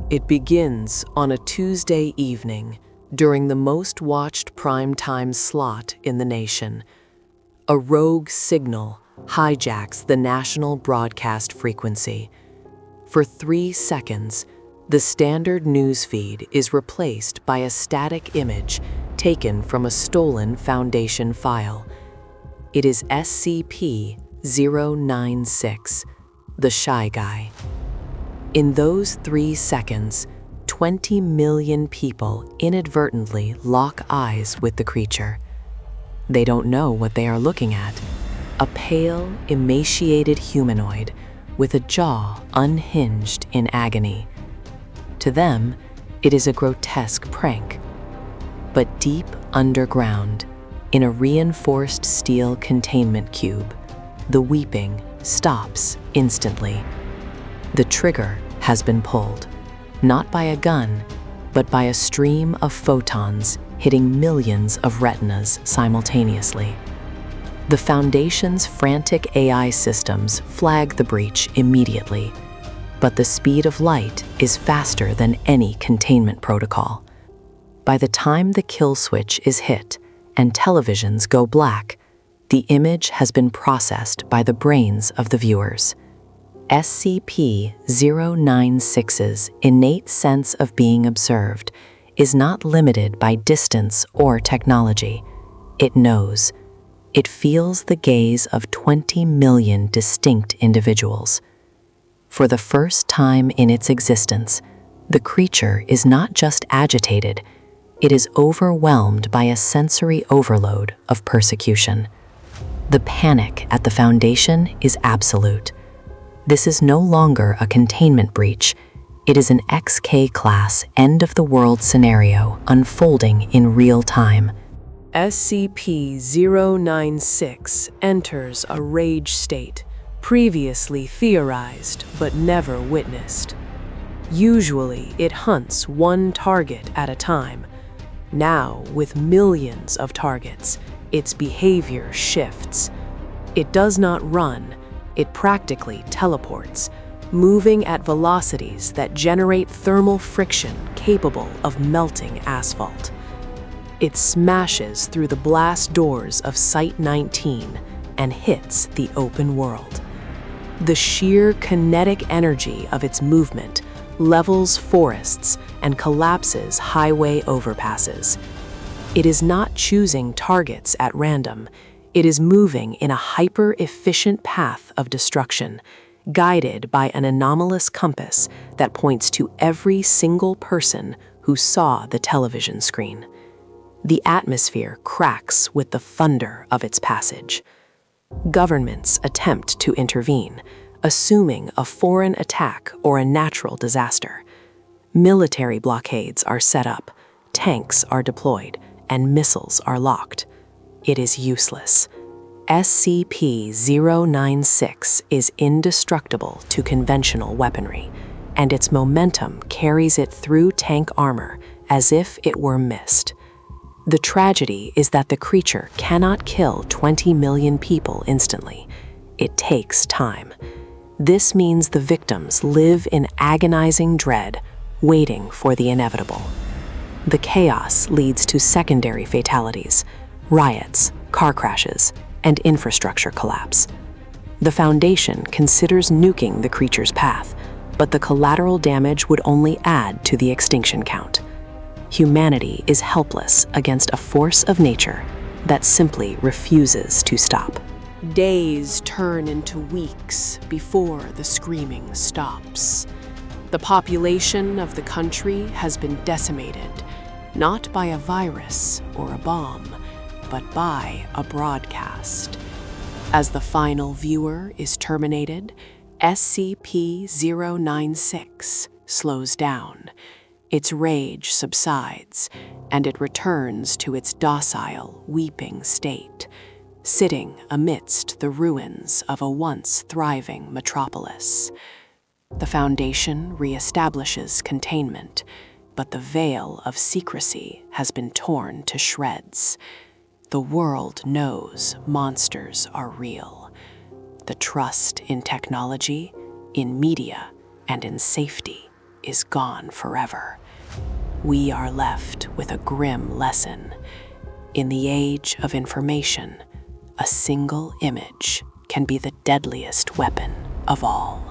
It begins on a Tuesday evening during the most watched prime-time slot in the nation. A rogue signal hijacks the national broadcast frequency. For 3 seconds, the standard newsfeed is replaced by a static image taken from a stolen Foundation file. It is SCP-096, the Shy Guy. In those 3 seconds, 20 million people inadvertently lock eyes with the creature. They don't know what they are looking at. A pale, emaciated humanoid with a jaw unhinged in agony. To them, it is a grotesque prank. But deep underground, in a reinforced steel containment cube, the weeping stops instantly. The trigger has been pulled, not by a gun, but by a stream of photons hitting millions of retinas simultaneously. The Foundation's frantic AI systems flag the breach immediately, but the speed of light is faster than any containment protocol. By the time the kill switch is hit and televisions go black, the image has been processed by the brains of the viewers. SCP-096's innate sense of being observed is not limited by distance or technology. It knows. It feels the gaze of 20 million distinct individuals. For the first time in its existence, the creature is not just agitated, it is overwhelmed by a sensory overload of persecution. The panic at the Foundation is absolute. This is no longer a containment breach. It is an XK-class end-of-the-world scenario unfolding in real time. SCP-096 enters a rage state, previously theorized but never witnessed. Usually, it hunts one target at a time. Now, with millions of targets, its behavior shifts. It does not run, it practically teleports, moving at velocities that generate thermal friction capable of melting asphalt. It smashes through the blast doors of Site-19 and hits the open world. The sheer kinetic energy of its movement levels forests and collapses highway overpasses. It is not choosing targets at random. It is moving in a hyper-efficient path of destruction, guided by an anomalous compass that points to every single person who saw the television screen. The atmosphere cracks with the thunder of its passage. Governments attempt to intervene, assuming a foreign attack or a natural disaster. Military blockades are set up, tanks are deployed, and missiles are locked. It is useless. SCP-096 is indestructible to conventional weaponry, and its momentum carries it through tank armor as if it were mist. The tragedy is that the creature cannot kill 20 million people instantly. It takes time. This means the victims live in agonizing dread, waiting for the inevitable. The chaos leads to secondary fatalities, riots, car crashes, and infrastructure collapse. The Foundation considers nuking the creature's path, but the collateral damage would only add to the extinction count. Humanity is helpless against a force of nature that simply refuses to stop. Days turn into weeks before the screaming stops. The population of the country has been decimated, not by a virus or a bomb, but by a broadcast. As the final viewer is terminated, SCP-096 slows down. Its rage subsides, and it returns to its docile, weeping state, sitting amidst the ruins of a once thriving metropolis. The Foundation reestablishes containment, but the veil of secrecy has been torn to shreds. The world knows monsters are real. The trust in technology, in media, and in safety is gone forever. We are left with a grim lesson. In the age of information, a single image can be the deadliest weapon of all.